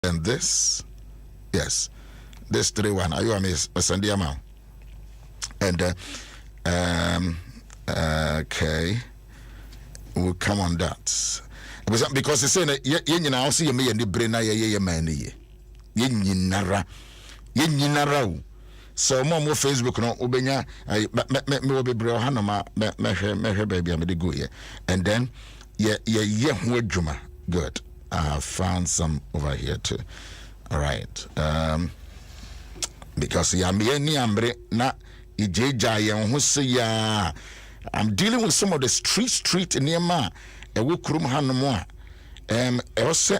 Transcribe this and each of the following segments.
And this, yes, this 3-1. Are you a miss? Sandiama? And okay, we'll come on that. Because it's saying you now see me and the brain, ye man, ye nara. So more Facebook no ubenya me will be bro hanoma me baby am dey go here. And then yeah juma. Good. I found some over here too. All right. Because ya me ni ambre na ijeja ye ho se ya. I'm dealing with some of the street near ewo kurum hanomo a also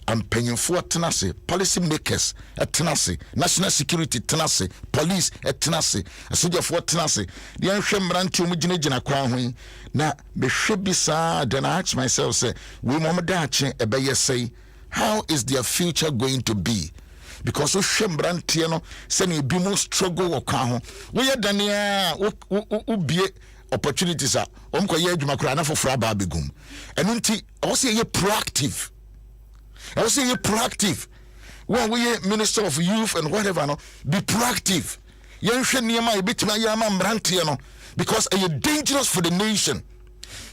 I'm paying for tenase, policy makers at tenase, national security tenase, police at tenase, a soldier for tenase. The ancient branch mujina kwa na be should be sad. Then I ask myself, say, we mama say, how is their future going to be? Because we shembrantiano send a bimo struggle or kwa we are dania be opportunities are ye jumakra for fraba bigum. And unti also ye proactive. I was saying, proactive. When we Minister of Youth and whatever, no, be proactive. Because you're dangerous for the nation.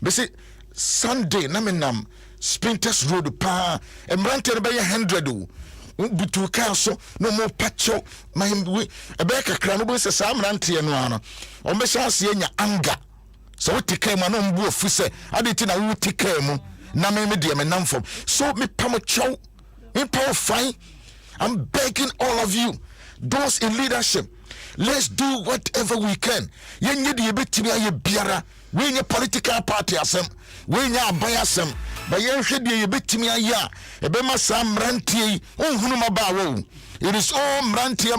They say Sunday, Naminam, Sprinters Road, Pa, and Ranted by 100. Butu Castle, no more pacho, my a Becca Cranobus, a Sam Rantiano, or Messiah anger. So what take my own wolf, we say, I didn't know what take care. Na me medium and numfom. So me pamacho, me power fine. I'm begging all of you, those in leadership, let's do whatever we can. Ye need the bit ye biara. We in your political party asem. We in your biasem. But ye should be a bit to me a ya. A bema sam ranty. Oh, hunuma bawo. It is all mrantia.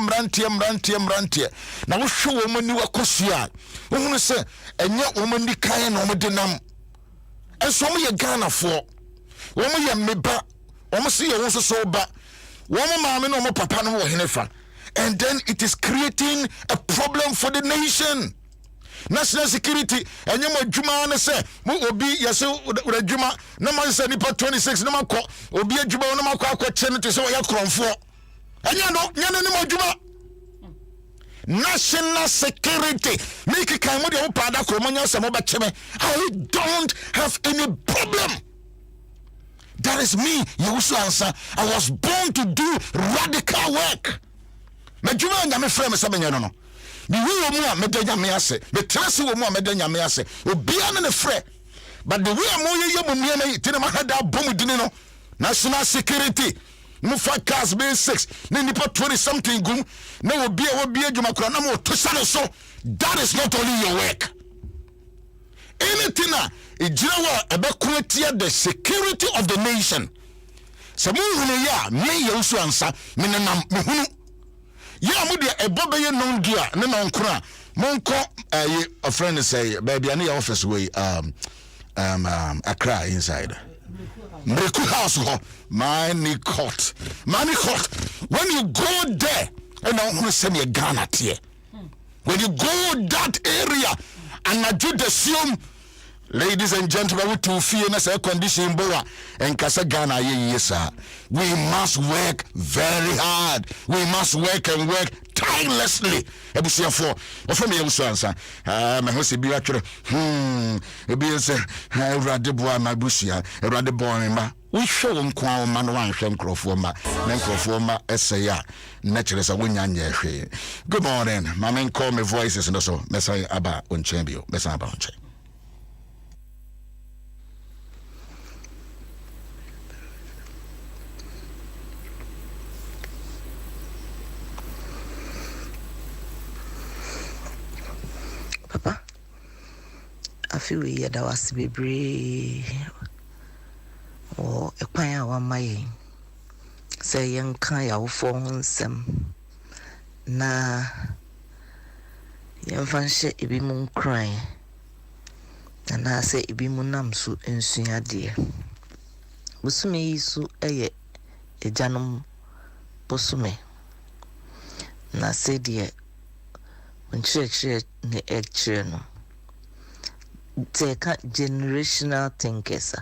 Now we show woman you a kosia. Who say, and yet woman the kind of denam. And some of you Ghana for woman ya meba, almost see you also so bad. Woman mamma no more papa no hinefa. And then it is creating a problem for the nation. National security and you juma na say mo obi yaso juma no man say nipa 26 no makọ obi juma no makọ akọ to say ya kronfo. Anya no mo juma. National security make it kind of I don't have any problem. That is me, Yaw Owusu-Ansah. I was born to do radical work. Me juma nyame frɛ me sɛ no no. Me wi omu a medanya me ase. Me trase omu a medanya me ase. Obia ne frɛ. But the way amoye yemu na tine ma hada bom dini no. National security. Mufa cars be 6 na nipa 20 something gum na obi adwuma na mo to sane so. That is not only your work. Anything ejira wa ebekoatia the security of the nation. Se mo hunu ya me Yaw Owusu-Ansah me nam me hunu ya mo de ebobe ye non dia ne non kora monko a friend say baby ani office way Accra inside Mreku house ho money court. When you go there and I want to send you Ghana tie. When you go that area and I do the same, ladies and gentlemen, we to fear na say condition boa and kasa Ghana yes we must work very hard. We must work and work tirelessly. Ebusia for from Yaw Owusu-Ansah my host be actually ebi say Ewurade boa my busia Ewurade boa ma we show nkwa ma no wan hwe nkrofo ma na nkrofo ma eseya na kire sa wonya nya hwe. Good morning my men call me voices and so mesa aba onchen bio mesa aba onchen. Papa, I feel we had our baby or a choir one my say young kind of phones na young fancy it be moon crying and I say it be moonam so and soon dear. Musume so a janum posume na say dear. When church ne actually no take generational thinkers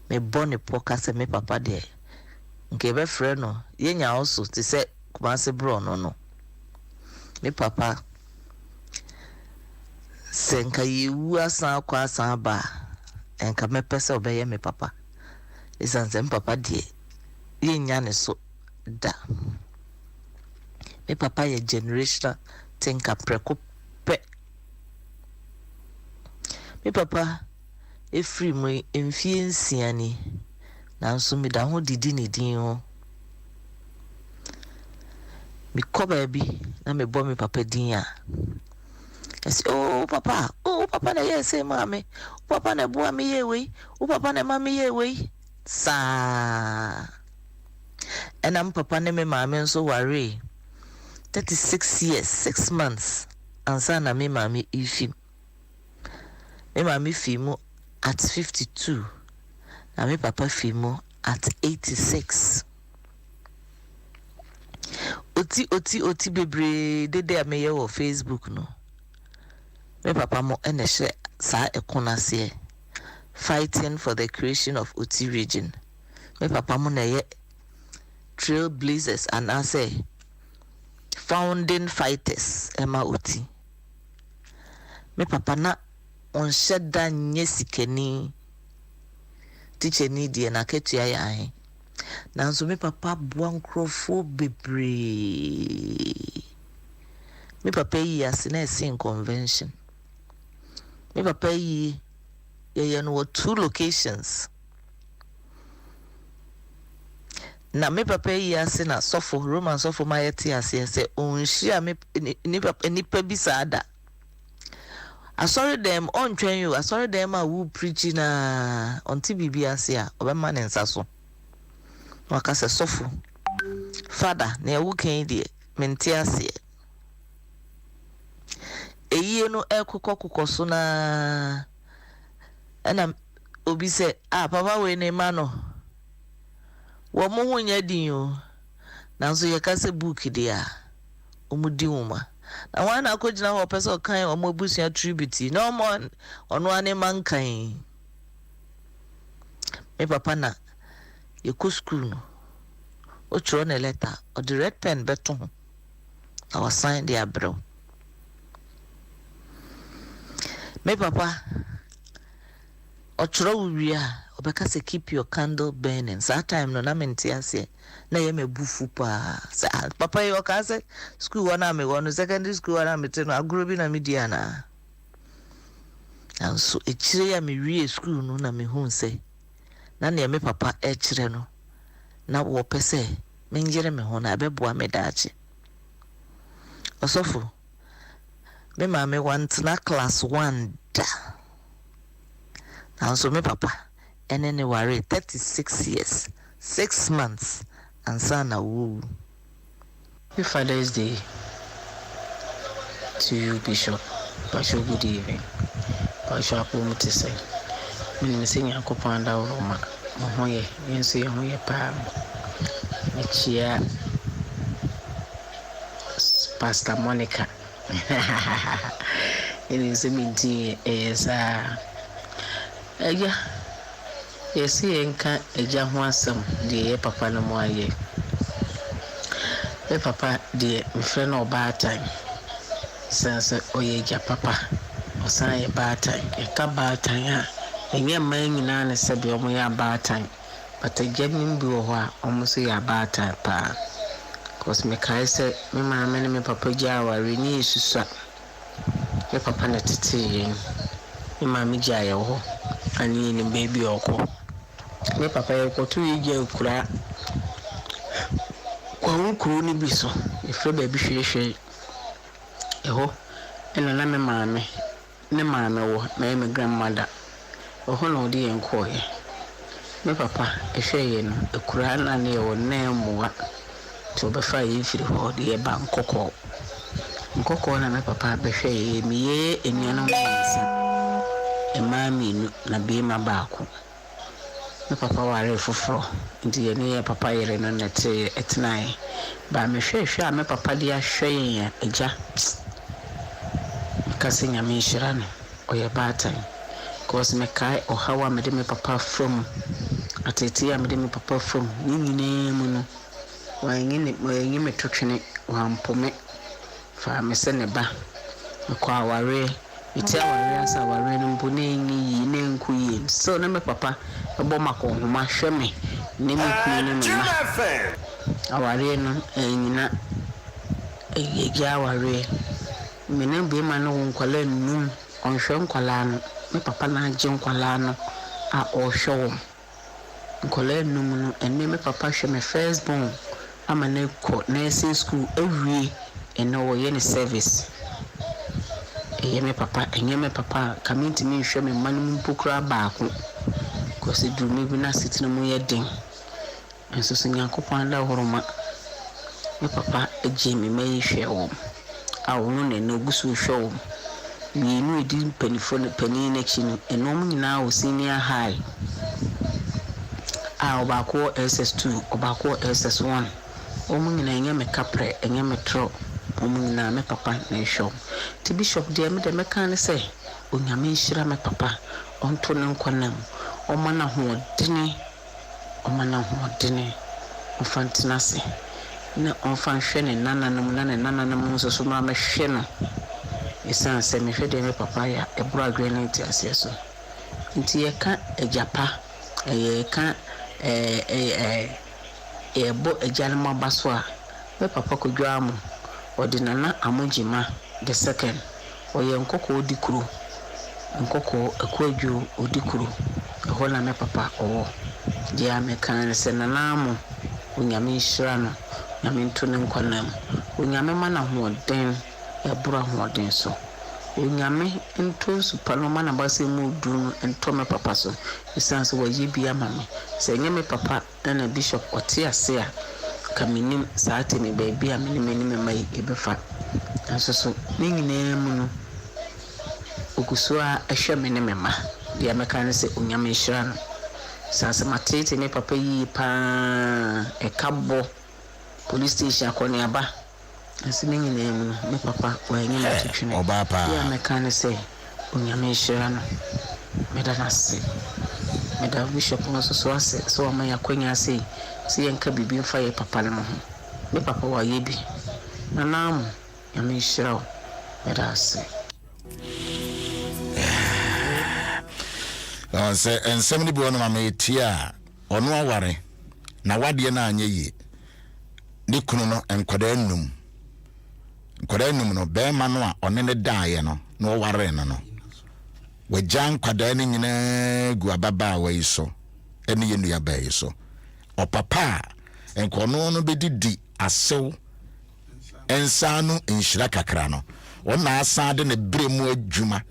me born a podcast me papa there nke be frɛ no yenya also te sɛ Kumase bro no me papa sɛ nka yewu asan akɔ asan ba nka mepɛ sɛ ɔbɛyɛ me papa ɛsiane sɛ me papa deɛ yenya ne so da me papa yɛ generational tinka prɛko pɛ me papa efiri mu mfie nsia ni nanso me da ho didi ne din ho me kɔ baabi na me bɔ me papa din a ɛsɛ oh papa na yɛ sɛ maame papa na boa me yɛ wei papa na ma me yɛ wei saa ɛna me papa ne me maame nso ware 36 years 6 months ansa na me maame ifim me maame fimu at 52 na me papa fimu at 86 oti bebre dede a meyɛ wɔ Facebook no me papa mo ene hye saa ekonase fighting for the creation of Oti region me papa mo na yɛ trailblazers and I say founding fighters ema Oti me papa na on sheda nye sikani teacher ni die na ketua ya ahe nanso me papa boa nkrofo bebre me papa yi ase na sin convention me papa yi ye no 2 locations na me papa yi ase na sofo Roman sofo ma yeti ase se onhia me ni pa bi saada asori dem on twen you asori dem a wu preaching na onti bibi ase a obema ne nsa so waka se sofo father na ewu kan die mente ase eyi no ekokokoko so na ana obi se papa we ne ma no wo mo hunya din o nanso ye ka se book dia omudi woma na wana akogina ho pese kan o mo busia tribute no mo ono ane mankan me papa na ye ko school no o chro na letter o the red pen beto ho na wa sign dia bro me papa o chro wi a obeka se keep your candle burning that time no na menti ase na ye mebufu pa papa yo ka se school wana me wono secondary school wana me te no agro bi na media na so echire ya me wie school no na me hu se na ne me papa echire no na wo pese me njere me ho na abeboa me daache osofo me ma me want na class 1 da na so me papa ene ware 36 years 6 months and sana wu. Happy Father's Day to you, Bishop. Bishop, good evening. Bishop, I'm to say, I'm saying I'm going to Roma. I'm saying I'm going to Pam. Chia Pastor Monica. It is a meeting. Yes, enka eja ho asem de papa no mo aye. Papa de me frɛ no baatan. Sense oye ja papa. Osan ye baatan. E ka baatan a enye man nyina ne se be omo ya baatan. But eja nim bi wo ho a omo so ya baatan pa. Cause me kai se me maame ne me papa ja aware ni susua. Me papa na tete yen. Me maame ja ye ho. Ani ni baby oko. Me papa ye ko tu ije ukura kwa nkuru ni biso ifre baby hwehwe eho ena na me maame ne maame wo na me grandmother oho no de enko ye me papa ehwe ye no ukura na ne wo na muwa to be fa ye firi ho de ba nkoko na me papa behwe ye mi ye enuano mwansa emami na be ma baako me papa ware foforo ndi ye ne papa yere no nete etnai ba me hwehwe a me papa de ahwe ye eja kasi nya me hira no oye baatan cause me kai ohawa me de me papa from atete ya me de me papa from ni nyine mu wanyi me twetwene wampome fa me se ne ba kwa aware iti aware asa aware no mpo na enyi yi na enku yi so na me papa ebo mako homa hwe me ne me kunu ne me ma aware no enyina eja aware me ne be ma no nkwala num onhwe nkwala no me papa na age nkwala no a ohwe wo nkwala num no enne me papa hwe me first born ama na ko nursing school awie ene wo ye ne service me papa community me hwe me man mpokura baako ko se drum bi na sitina mu ye den enso so nyankopon da horoma me papa age me mai hwe wo a wo no ne ogusu hwe wo me nu edi pani na chi no enom nyina wo senior high a obako SS2 obako SS1 o mu nyina enye me kapre enye me tro o mu nyina me papa na hwe ti bishop de me de me kan se onyame nhira me papa onto ne nkwanam o mana hoodene ofantinase na onfan hwe ne nananum nso so ma me hwe no esan se me hwe de me papa ya ebura granite ase so nti ye ka ejapa ye ka ebo ejanma baso a me papa ko dwamu odinana amojima the second oye nkoko odikuru nkoko akwadwo odikuru eho na me papa owo dia me kan se nanamu onyame nhira no nyame nto ne nkwanam onyame mana hoden ebura hoden so onyame nto supa no mana base mu duru nto me papa so esanse waye bia mame se nyame papa na bishop otiase a kaminim saate me baby a me mai ebefa asoso ne nyina mu no okuso a ehwe me ne mema dia meka ne se onyame nhira no sanse matete ne papa yi pa ekabo police station akone aba asi ne nyina mu no me papa wanyi na twetwene oba pa dia meka ne se onyame nhira no medanase meda bishop no so ase so ma yakwanya ase si yenka bibi mfa ye papa no ho me papa wa ye bi nanam nyame nhira medanase se ensem ni bi ono ma metia ono aware na wade na anye yi ni kunu no enkwada nnum no be ma no a one ne daaye no na ware no wajan kwada ni nyina gu ababa wa iso eni ye nua ba iso o papa enkono no bedidi asew ensanu nhira kakra no wona asa de ne bremu adwuma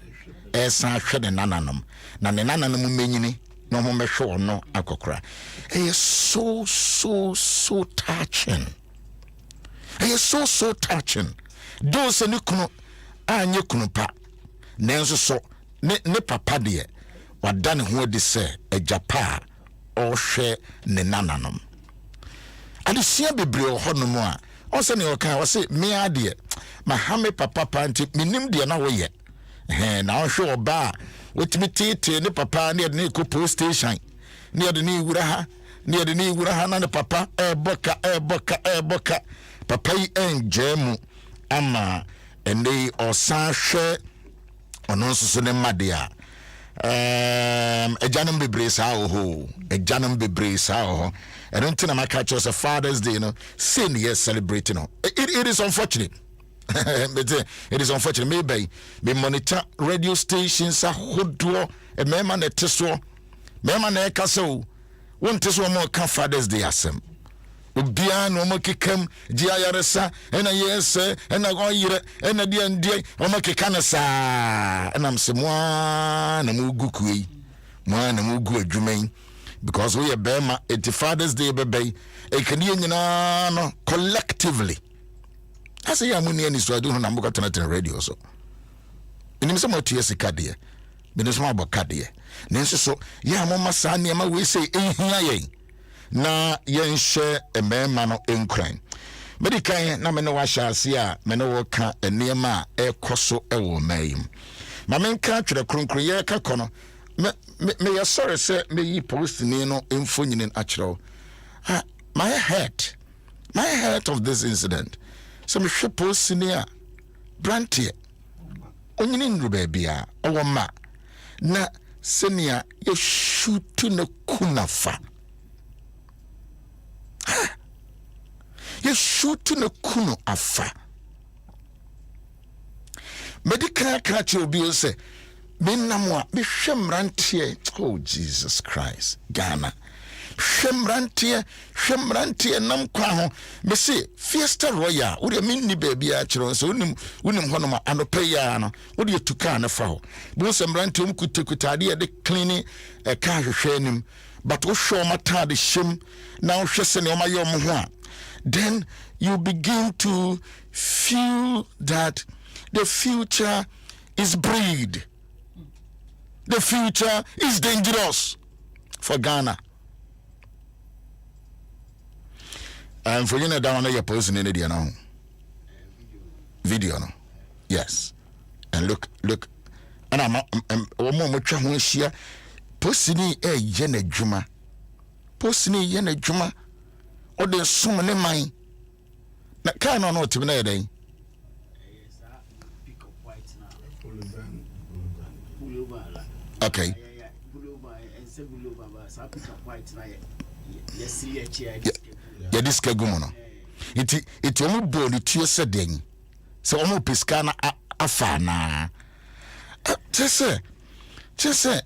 esa hwe de nananom na ne nananom menyini no ho mehwe ono akokora so touching so touching those ne kunu anye kunu pa nenso so ne papa de wada ne ho adi se ajapa o hwe ne nananom adesia bebre ohonom a o se ne o kan o se me ade mahame papa panti minim de na wo ye na o hwe oba wetimi tete ne papa ne ko post station ne de ne wura ha na ne papa eboka papa yi enjemu ama ene osan hwe ono nso ne made a ejanum bebre sa ho I don't think I'm catch us a Father's Day, sin yes celebrating. It is unfortunate. It is unfortunate. Maybe we monitor radio stations a hoodoo a mema ne teso mema ne kaso won teso mo ka Father's Day asem obia no mo kekam giayaresa ena yese ena goyire ena die o mo kekana sa ena msemwa na mugukui mwa na mugu adwumen because we bema it Father's Day bebe e kan ye nyina no collectively asa ya muni ani so adu na mbuka tana radio so enim se mo tie sika de me so aboka de nenso so ya mo masa ne ma we say ehia yen na yenhye emema no enkran medikan na me no wa hyase a me no wo ka enema ekoso ewo mayim ma menka twere kronkron ye ka kono me ya sorry say me yi post ni no emfo nyinen akiro my head my heart of this incident. Some shepo senior brantie. Onyini nru baabia owoma na senior ye shoot na kunafa. Ye shoot na kuno afa. Medical catch will be say, Benamwa, be shemrantie. Oh, Jesus Christ, Ghana. Shemrantie, nam kwaho. Me say, Fiesta Royal, would you mean ni baby actually? So, unim honoma, and a payano, would you to can a foul? Both Shemrantium could take with idea the cleaning a car shenim, but oh, show my tad shim, now shessen on my yom. Then you begin to feel that the future is bleed. The future is dangerous for Ghana. And for you know down there, you're posting in video now. Video no. Yes. And look. And I'm trying to share. Posting yene juma. Or there's so many mine. That kind of know to be there. Okay. Yeah, this kegumono. It only body to your setting. So almost piscana afana. Just say,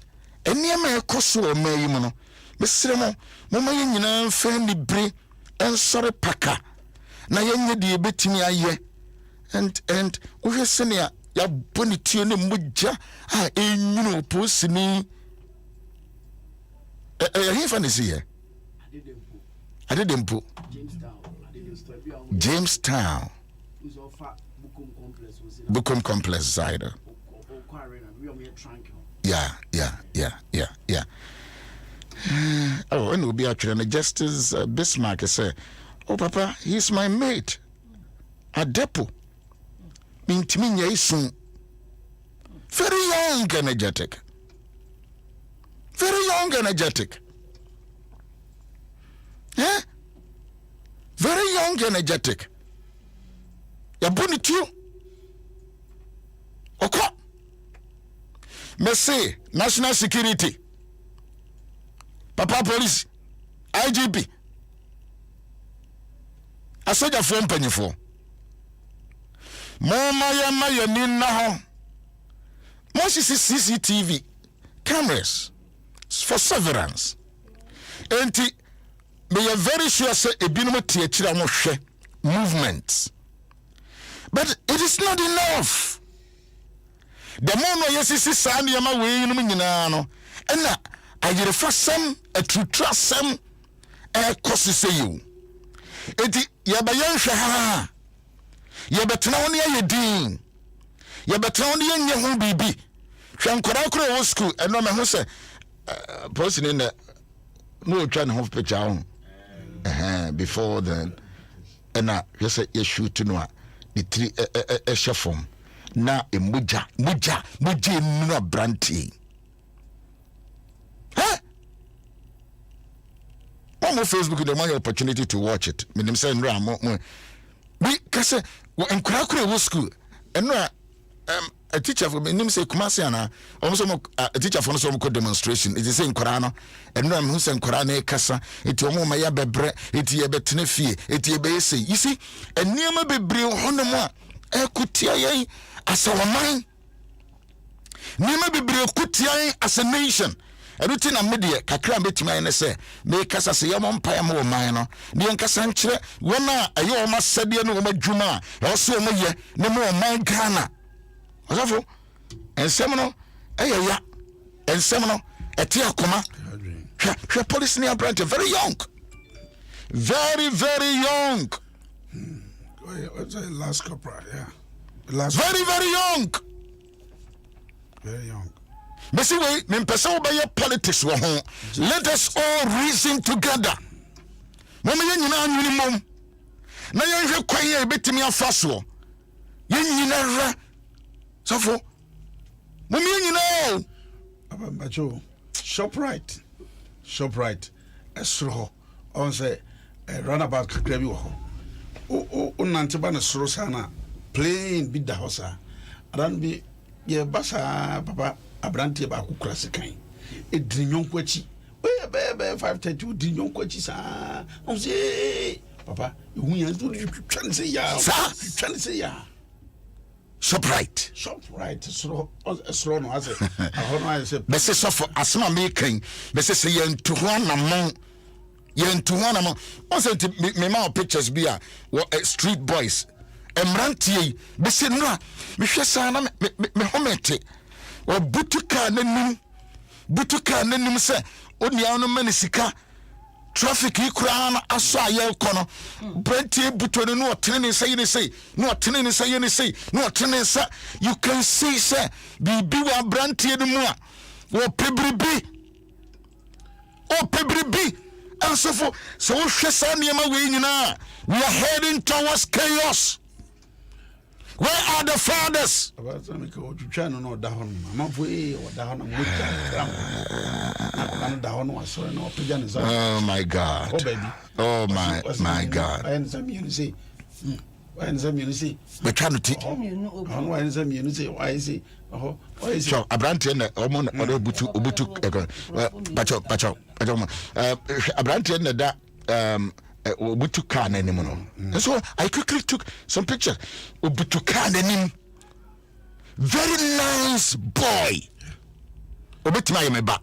and near me a cosso or maymono. Mr. Mama yin friendly brie and sorry paka. Na yenye di betimi aye. And we senior. Ya boni tiene muja enyuno posini he fancy here Adedempo Jamestown Bukum complex side. Yeah. Oh, and we'll be actually Justice Bismarck say, oh papa, he's my mate Adepo. Mintiminya isun. Very young, energetic. Yeah? Very young, energetic. Yabuni tiyo. Oko. Mese, national security. Papa police. IGP. Asoja phone penifo. Mama ya nina ho. Most is CCTV cameras for surveillance. And we are very sure say a binum tiachira mo hwe movements. But it is not enough. The more no yesi sand yama we no nyina no. Ena ayerefa sem a true trust sem e kosi say you. Enti yabayan hwe ha. Yabetena woni ayedin. Yabetena woni yenye ho bibi. Hwe nkora kro wo school eno me ho se person in the no try to have picture on. Before then and you say you shoot no the three chefom na e muja no branty. On Facebook the money opportunity to watch it. Me say nra mo we kase nkura wo school enra a teacher for me nim say Kumasi ana almost a teacher for some demonstration it is saying Qur'an and no am say Qur'an e kasa it omo ma ya bebre it ye betene fie it ye be say you see eniema bebre honom a ekutia yen asawaman niema bebre kutia yen as a nation everything na media kakra betimi ene say me kasa say yam empire mo man no ne nkasa nkyere wona aye o ma sabie no o ma dwuma e so o mo ye ne mo man Ghana Osafo, ensemno eya ensemno eti akoma hwe police near branch very young. Very young. What's the last corporal? Yeah. Very young. Very young. Basically, me person obey politics wo ho. Let us all reason together. Mama yen nyina anwini mom. Na yen hwe kwan ye betimi afaso. Yen nyina ra Safo, mumi nyina abacho ShopRite esro on say runabout kakra bi wo ho nante ba na soro sana plane bi da hosa adan bi ye basa papa abrante ba akukura sekan edri nyonko achi we be 5:30 udri nyonko achi sa on say papa hu yan so twan say ya ShopRite soro no ase ahono ase bese so for asma making bese say yentuhana on say me ma pictures bi a street boys emrantie bese no me hwɛ sa na me homete o butuka nanim se onia no mane sika traffic ikura na aso aye kono brantie buto no otene say you can see say bibi wa brantie no mu a wo pebribi and so for so hwe sa niema we nyina we are heading towards chaos. Where are the fathers? Oh my God. Oh my God. We're trying to teach. So Abrante and Obutu Abrante and that Obutukan anymore. And so I quickly took some pictures. Obutukan anim. Very nice boy. Obetima meba.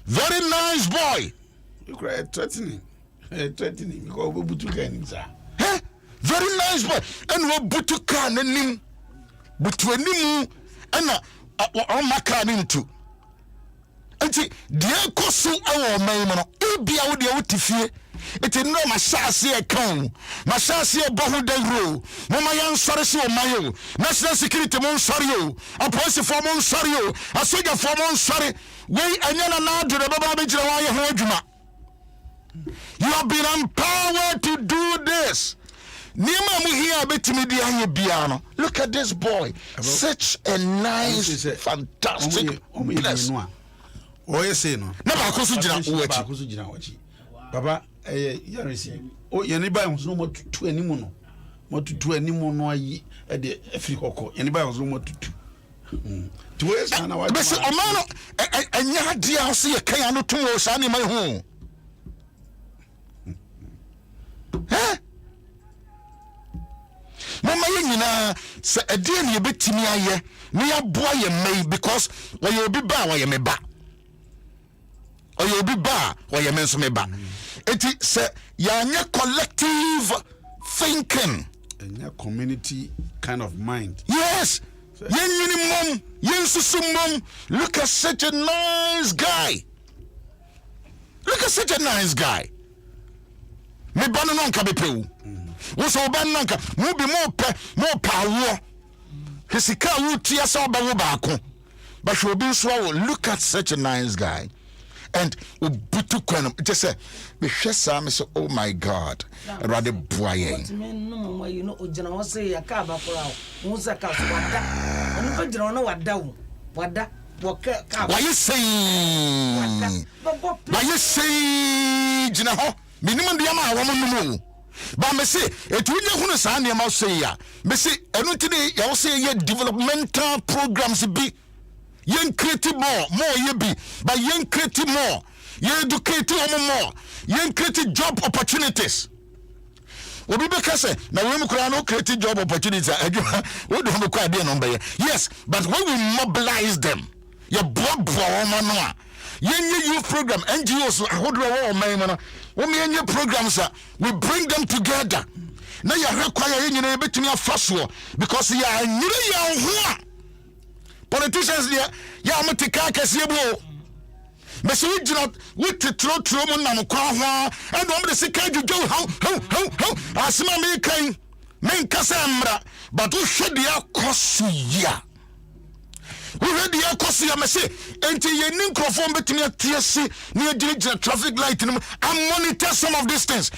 Very nice boy. You cry threatening because Obutukan sir. Very nice boy. And Obutukan anim. Butu animu ana omaka into. Enti dia koso awo man no ebia wo dia wotifie eti no masase e kan masase e bohu dagro mama yan sore se o mayo national security mon sore o apolice for mon sore o asoja for mon sore we anyana na do de baba be jira wa ye ho adwuma. You have been empowered to do this. Nima mu here betimi di anye bia no. Look at this boy. Such a nice fantastic bless. Oh yes no. Na ba ko so jina wachi. Baba yaresi. O ye ni ba hu no motutu animu no. Motutu animu no ayi e de afiri kokko. Ye ni ba hu no motutu. Tuwe sana wachi. Bese o ma no anya dia ho se ye kan ano tun o sa ni mai hu. Mama ye nyina se ade ne ye betimi aye ne ya boa ye mai because we ye obi ba we ye me ba. Oyo obi ba we ye me nso me ba. Eti se ya nya collective thinking, a community kind of mind. yes, yen mom yen susu mom. Look at such a nice guy. Me ba no nka be pewu. Wo so ba nanka mu bi mo pa wo hisika wo tia sa ba wo ba ko ba hwe obi so wo. Look at such a nice guy. And ubutu kwanum just say me hwe sa me so, oh my God, rather boyen no you know ojana wo say ya ka ba fora wo za ka so wada onu fa jira no wada wo ka why you say jina ho minimum dia ma wo no ba me say etunya hunu sa ne ma say ya me say enu tini ya wo say ye developmental programs bi yen create more ye bi, but yen create more, yen educate more, yen create job opportunities. Obi be kase na we mukura no create job opportunities we do no kwa dey number. Yes, but when we mobilize them, your blood no yen youth program NGOs ahodro wo man no when yen programs we bring them together. Na ya require yen nyina betumi afaso because ya nyire ya ho. Politicians there, ya matika kese bo. Me so we jina we tro mo nam kwa ho and we dey sika juju how asema me kan men kasa mra but we hwe dia koso ya. We hwe dia koso ya me say enti ye nin crofon betimi atiese na agire traffic light no and monitor some of these things.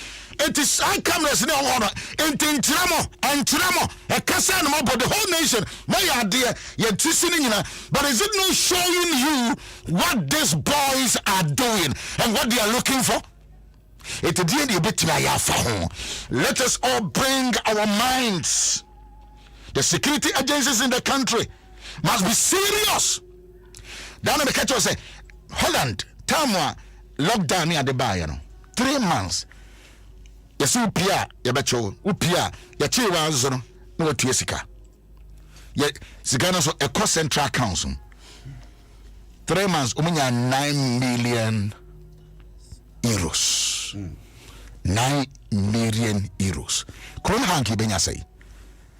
It is I cameras in order. Entramo, a casa no about the whole nation. My idea, you're listening, but is it not showing you what these boys are doing and what they are looking for? It did bit let us all bring our minds. The security agencies in the country must be serious. Down in the country, say Holland, Tamwa, lockdown near the bar, 3 months. Yes, upia, yabacho, upia, yachi wazono, no tiesika. Yet, Sigano so a cost central council. 3 months, 9 million euros. 9 million euros. Kron hanki benya say.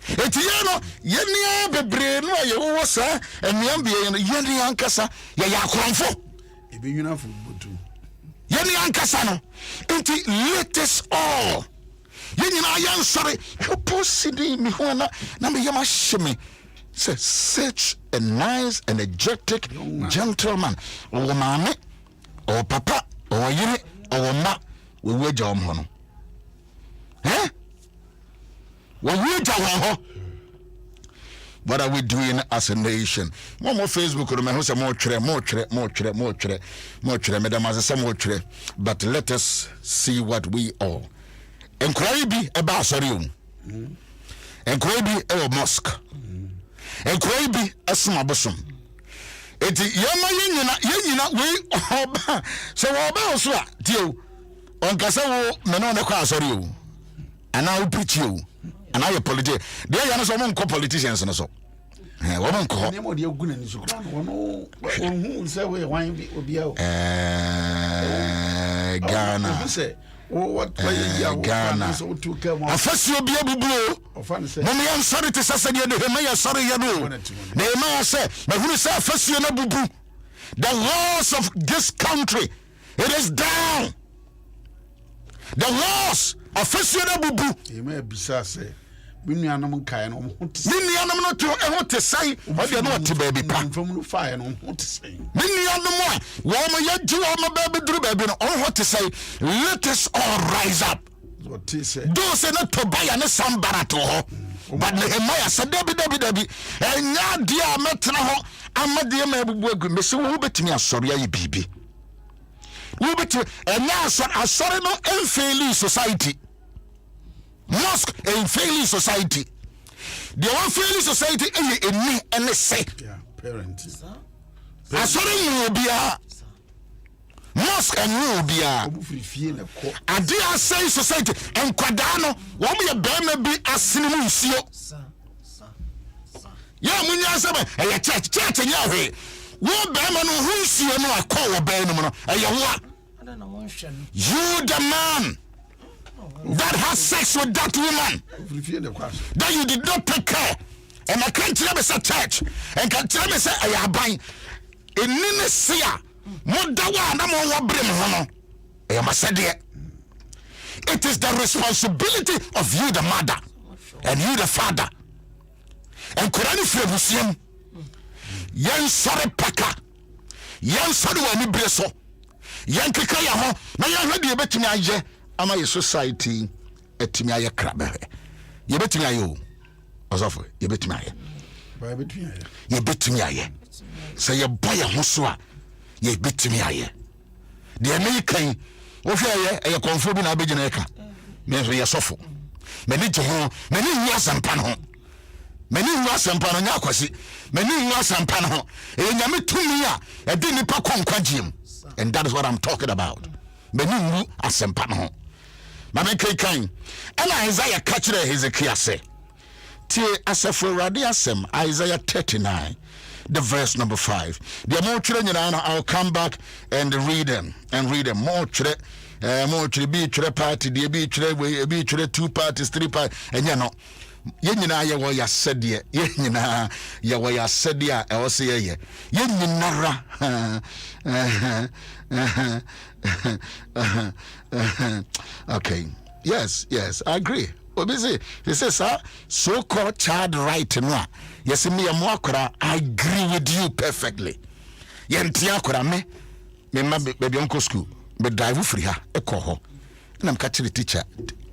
Etiano, yenia bebre no ye wo sa, eniam be yenia ankasa, ya yakronfo. Ebe yuna fu butu. Yenia ankasa no. Enti let us all. Yenia yan sorry, you posidi mi hona na me yama sheme. Say such a nice, energetic gentleman. O mame, o papa, o yire, o ma, we wager on hono. Eh? We wager on ho. What are we doing as a nation? More Facebook, but let us see what we all. Enquiry be about sorry. Enquiry be a mosque. Enquiry be a small bosom. It yama yina we oba. So oba so deal. On kasa wo menon the class or you. And I will preach you. And I apologize. There are some politicians and so. Woman call name of the good and so who say we wine be out. Ghana. What Ghana. So to come on. First you'll be able to Mommy, I'm sorry to say the sorry you know. The man say, but who say first you know bubu. The laws of this country, it is down. The laws of first you know bubu. You may be say. Minianum kind of Minianum not to what to say, what you know to baby pan from fire and what to say. Minianum, woman, you do all my baby drew baby on what to say. Let us all rise up. What he said. Do say not to buy an sambarato, but Nehemiah said, Debbie, and now dear Metro, I'm a dear Mabu, Miss Wubet me a sorry, baby. Wubet, and now, I saw no unfailing society. Mosque and failing society. The one failing society is in me and they say, yeah, parents. I saw you will be a mosque and you will be a dear say society and Quadano, what be a bear be a cinema. Yeah, when you're seven, a church and Yahweh. What bearman who see you know a call a bearman, you the man that has sex with that woman that you did not take care, and I can't tell me say church and can't tell me say I am buying in Ninesia Modawa and I'm on brim hono. I must say it is the responsibility of you the mother and you the father and Kurani Frebusium yan sorry paka yan sorry wani breso yan kika ya ho na yan hadi ebetimi aye ama your society etimi aye krabe ye betimi aye o osofo ye betimi aye ye betimi aye say ye boy ho so a ye betimi aye de me kan wo hwe aye e konfo bi na abegina eka me so ye sofo me ni je ho me ni nwa sampa no me ni nwa sampa no nya akwasi me ni nwa sampa no e nyame tumi a e di nipa konkwagiem, and that is what I'm talking about. Me ni nwu asampa no Mama Kai and Isaiah catcher Hezekiah say, Tie Asafo Radi Asem, Isaiah 39, the verse number 5. The more children, I'll come back and read them. More children, be party, the be 2 parties, 3 parties, and you know. Yenina ya wa ya sadia yenina ya wa ya sadia e o se ye yeninara okay yes I agree obisi he says so called child right no yes me am akora I agree with you perfectly yentia akora me ma baby uncle school be drive free ha e ko ho na mka chiri teacher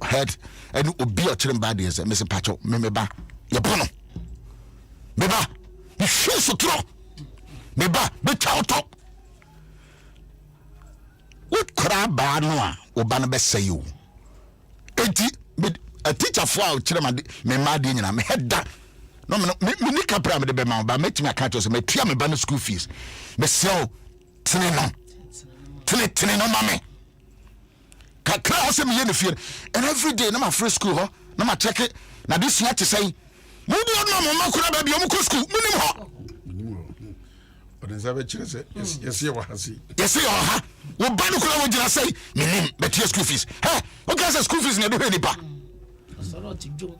head and obi o chiri bad is Mr. Pacho meba ye bono meba you show so tro meba be chauto what cry banwa obana be say you enti a teacher for out chira me madi nyina me heda no me ni kapra me de be ma ba metimi aka to so me tua me ba no school fees me sell tene no mame kakra o se me ye ne fear and every day na my free school ho na ma check it na this year to say mo bi no mo makura ba bi o mo ko school minim ho but then chire say yes ye wa hasi yes ye ha wo ba no kura wo gira say minim be tia school fees ha o ga say school fees na do heni pa so not jom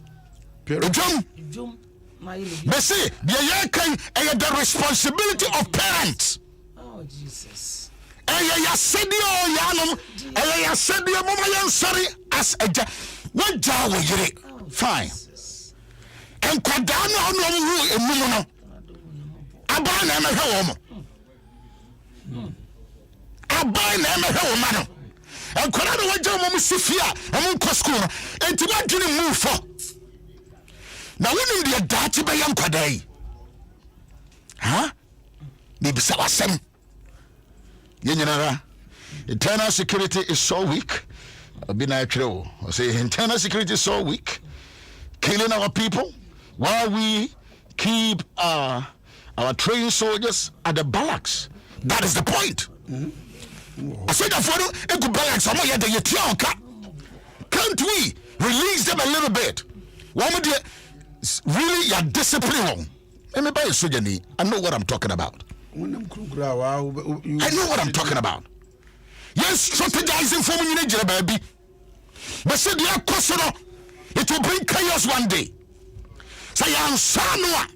they say the responsibility of parents. Oh Jesus. Ya sedio yanom ya sedio mama yan sorry as eja waja wo yire fine en kwada no no ru emu no aba na me hwe wo mo aba na me hwe wo ma no en kwada no waja mo sifia am ko school no enti ba dwene mu fo na wonim de daati be yan kwada yi ha ni bisa wasem internal security is so weak. Say internal security is so weak, killing our people while we keep our trained soldiers at the barracks. That is the point. I said that for the barracks, can't we release them a little bit? Really, you're disciplined. I know what I'm talking about. I know what I'm talking about. Yes, strategizing for me, baby. But said the apostle, it will bring chaos one day. Say I'm Sanua,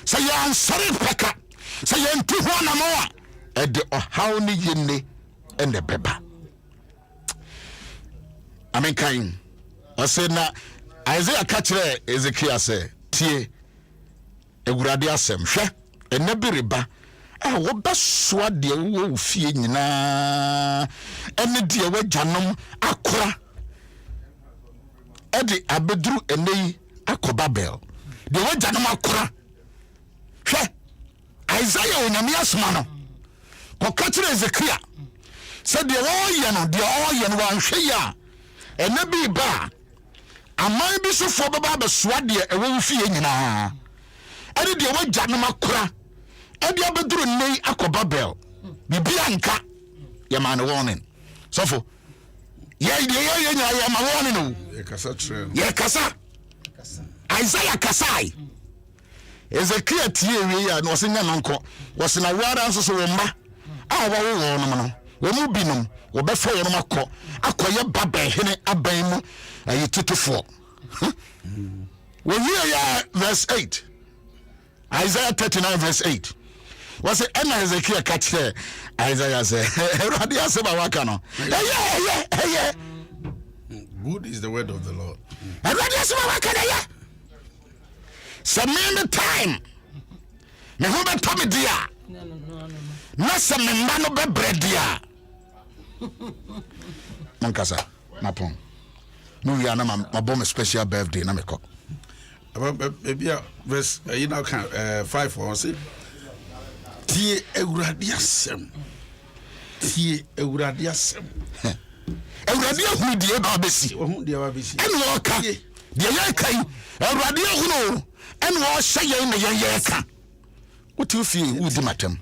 say I'm sorry Pekka, say I'm Tuhuana Moa, and the Ohauni Yini and the Pepper. I mean, kind. I said, now, Isaiah Catcher Ezekiel say, Tie, a gradiasem, she, and Nebiriba. Wo beswa de wo fie nyina ene de we janom akora e de abeduru enei akoba bel de we janom akora hwe Isaiah onyame asoma no ko katre Ezekiel se de wo ye no wan hwe ya ene bi ba aman bi so fo baba beswa de e wo fie nyina ene de we janom akora Edia bedru nei akoba bel bibia nka ya man warning so for ya ma warning no ye kasa Isaiah kasai Ezekiel tie we ya no se nya nonko was na wara nso so womba a wo wo no no we mu binom wo be fo wo no makọ akoye baba hene aban mu ayi tutufo we hear ya verse 8 Isaiah 39 verse 8 was it Ezekiel catch Isaiah say Radia say ba waka no yeah good is the word of the Lord Radia say ba waka yeah some me time me ho be to me dia no some me ma no be bread dia mankasa napon no we are na ma bomb special birthday na me ko maybe verse you know can 5 or say tie Awurade asem Awurade hu die ba besi ene wo ka de ye kai Awurade hu no ene wo hye ye na ye ka wotu fie wudi matam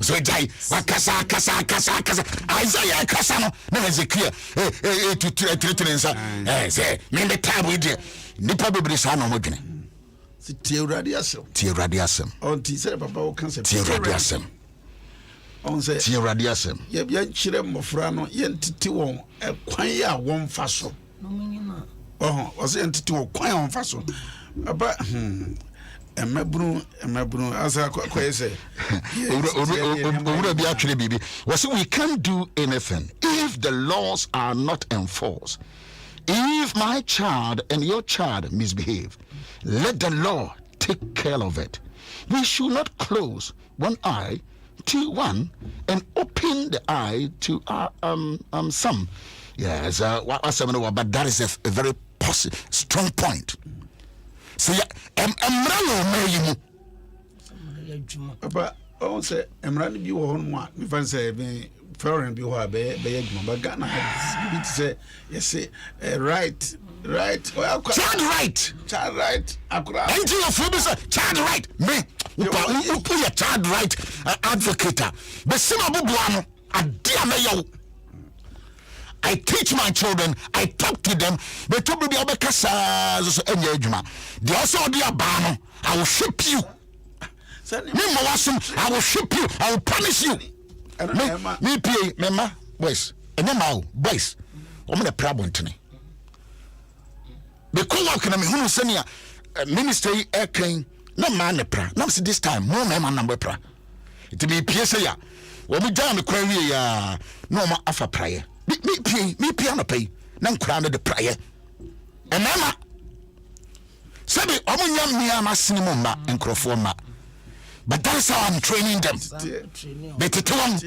so jai wakasa kasa Isaiah kasa no na Ezekiel tutrensa say me the time we dey nipa bebre sa na mo dwene tie Awurade asem onti say papa wo kan say tie Awurade asem on say tie Awurade asem ye bia nkyire mmofra no ye ntiti won kwan ya won fa so no menyina o say ntiti won kwan won fa so aba emebru asa kwa say bi atwere bibi we can't do anything if the laws are not enforced. If my child and your child misbehave, let the law take care of it. We should not close one eye to one and open the eye to some. Yes, but that is a very strong point. So Oh, say, Emran be one one. If I say, foreign be who be but Ghana had say, yes, say, right. Well, child right. Ain't you a child right? Me, you put your child right advocate. But some of them, I teach my children, I talk to them, but to be able to say, they also do a ban. I will ship you. I will ship you. I will punish you. Me pay, mema, boys, and then boys. I'm the problem to me. The co-worker na me hunu senia ministry eken na man pra na say this time more man number pra it be pie say ya wo mi jam kwa wie ya no ma afa praye me pie na pay na nkura na de praye e mama sabi omunya mia ma sinimo ma nkrofo ma but that's how I'm training them but it won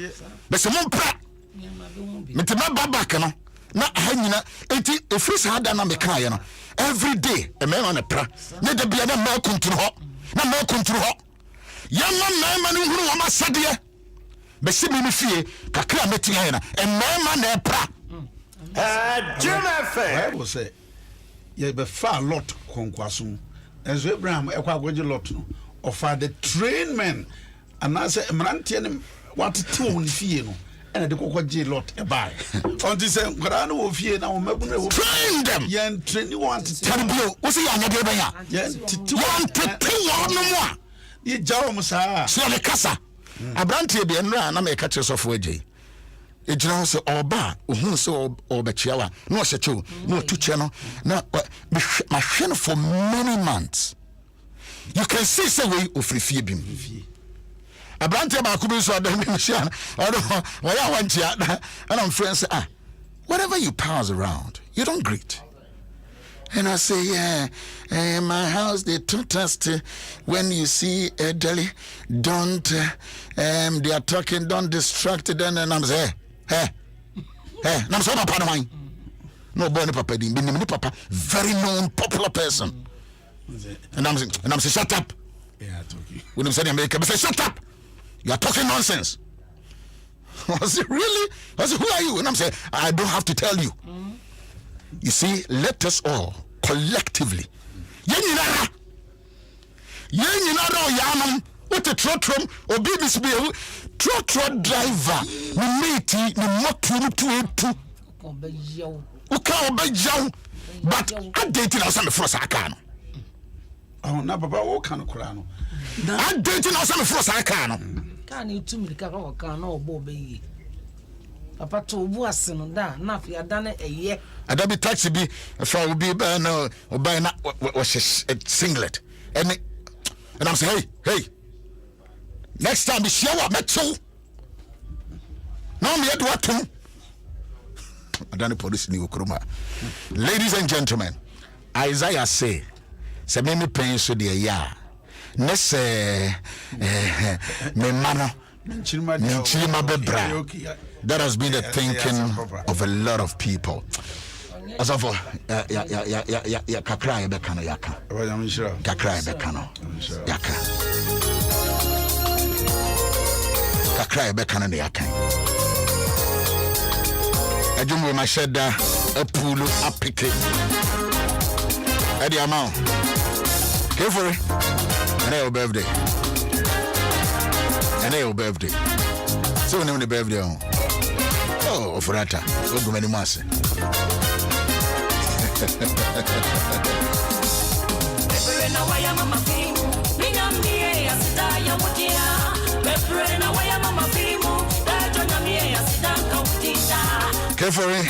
but some pra me te ma baba kana na hanyina enti efris hada na me kan ye no every day a man on a pra ne de bia na ma kontro ho ya ma no huru wa ma sade be se me fie kakra meti ya na e ma na pra Bible say ye be far lot konkwaso as Abraham e kwa goje lot no offer the train men and I say mrantie ne what ti won fie no and the kokwaje lot e buy until say nkara no wo fie na wo mabuna wo train them yen train you want to tell you wo say anya de banya yen titi want to tell no mo ye jawo mo saa so le kasa abrantie bi enra na me ka kire sofo agye ejina so oba ohun so obachiawa no hyechew no tuche no na ma hwe for many months you can see say we ofrifie bim Abrante ba kubi so adam mission or ya wantia and I'm friends whatever you pass around you don't greet. And I say, yeah, my house, they taught us to, when you see elderly, don't, they are talking, don't distract them. And I'm saying, hey, and I'm so papa mine. No bonny papa, papa, very known, popular person. And I'm saying, shut up. Yeah, talking. When I'm saying America, I say, shut up. You are talking nonsense. I said, really? I said, who are you? And I'm saying, I don't have to tell you. You see, let us all collectively. Yenina yanam what a trotrom or BBC trotro driver ni mate ni motu tu uka obejaw but updating us on the first akano. Oh na baba wo kan kura no. Updating us on the first akano. Kan you 2 minutes ka kan no obo be papa to obu ase no da na fi ada na eye ada bi taxi bi fa obi ba na obai na was singlet and I'm saying hey next time be share what metal now me do what adani police ni okroma. Ladies and gentlemen, Isaiah say me pen so de ya ne se me mano nchima bebra. That has been the thinking of a lot of people. As of kakra bekano yaka. Kakra bekano yaka. Kakra bekano yaka. Ajumwe masheda epulu apike. Edi amount. Careful. And your birthday. And your birthday. So when the birthday on. Oh, Frata, go to many mass. Kefere,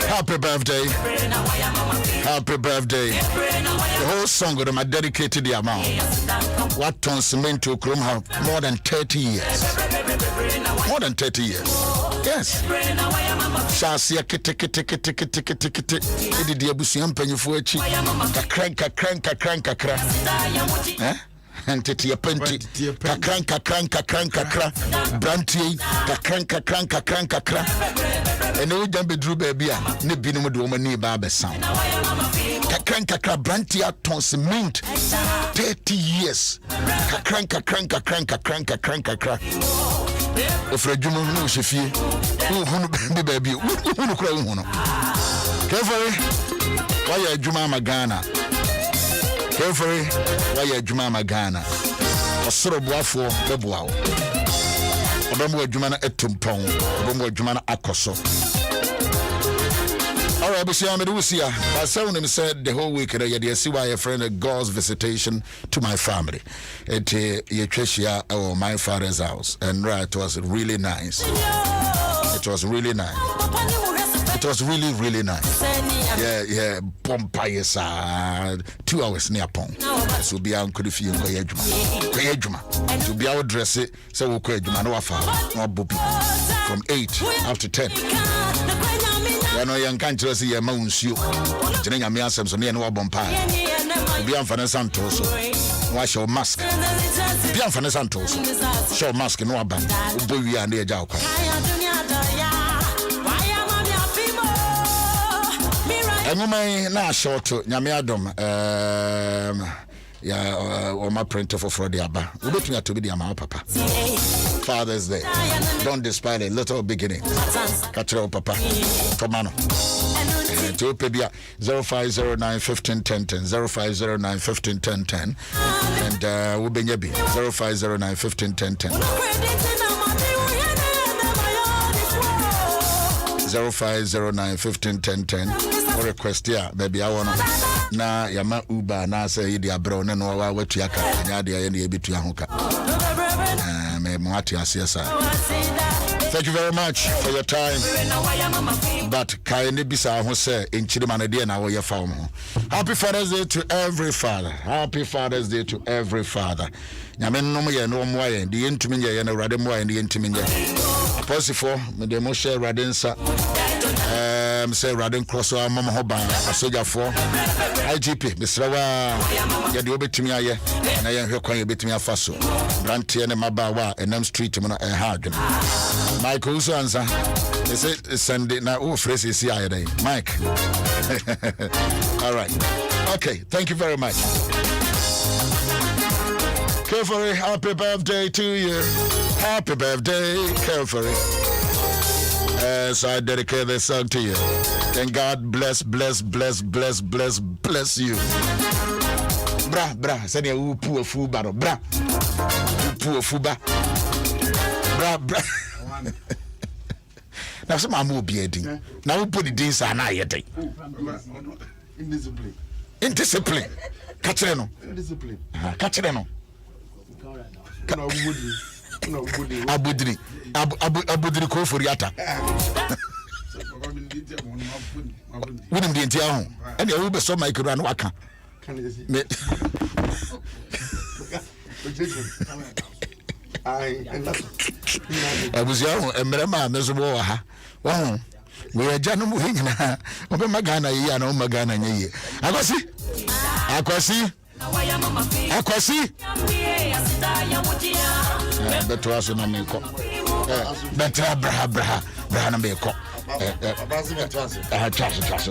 happy birthday. Happy birthday. The whole song of them are dedicated to the amount. What turns men to Krum have more than 30 years. More than 30 years. Yes. Shasia kete. Edi diabusi ampanyifu echi. Kakran. Eh? Entity a penti. Kakran. Branty. Kakran. And no jump drew baby, ne binum de woman near Barber Sound. Kakranka Brantia Tons Mint 30 years. Kakranka. If a Juma no Shifie, who baby, who cry uno. Carefully, why a Juma Magana? Carefully, why a Juma Magana? A sort of waffle, the wow. Obama Jumana etumpong, Obama Jumana akoso. All right, but see, I'm Lucia. My son said the whole week, I see why a friend of God's visitation to my family at Yetresia or my father's house, and right, it was really nice. It was really nice. It was really nice. Yeah, Pompire 2 hours near Pong. So be out could feel Koyajuma. To be out dress it, so we'll Koyajuma, no affair, no booby. From 8 after 10. I know young country see a mounts you. Jenny, I'm some near no bompire. Bianfana Santos. Wash your mask. Bianfana Santos. Show mask in no band. Boy, and near Jauka. And you may now short to Adom. Or my printer for Friday. We looking at to be the amount, Papa. Father's Day. Don't despise a little beginning. Catch it, Papa. Tomano. To Pebia 0509 1510 0509 1510 and we'll be 0509 1510 0509 1510 or request ya baby I wanna na yama uba na say dia bro na no wa watu yaka nya dia ye na ebitu ahoka me mwati asiasa. Thank you very much for your time. But kindly bisa ho say enchirima na dia na wo ye fa ho. Happy Father's Day to every father. Happy Father's Day to every father. Nyame nnom ye no mo ye de yentumi ye na urade mo ye de yentumi ye. Apostle me de mo share urade nsa. Say Radin Cross or Mama Hoban, a soldier for IGP, Mr. Wa, Yadi Obetimi, and I am here quite a bit me a faso. Branty and Mabawa, and M Street, and hard. Michael Owusu-Ansah, they say Sunday now, oh, phrase is here today. Mike. All right. Okay, thank you very much. Carefully, happy birthday to you. Happy birthday, carefully. So I dedicate this song to you. And God bless you. Bra, send you poor fool battle. Bra. Poor fool ba. Bra. Now some more be now we put the days and I yet. Indiscipline. Catch it no. Indiscipline. Catch it no. Abudri ko furiata. Wouldn't be in town. And you will be so make run waka. I was young and Merema miserable. Wow, we are Janum Hingna. Open Magana, and oh Magana. Akwasi. Better was in a meko. Better bra na meko. Trust.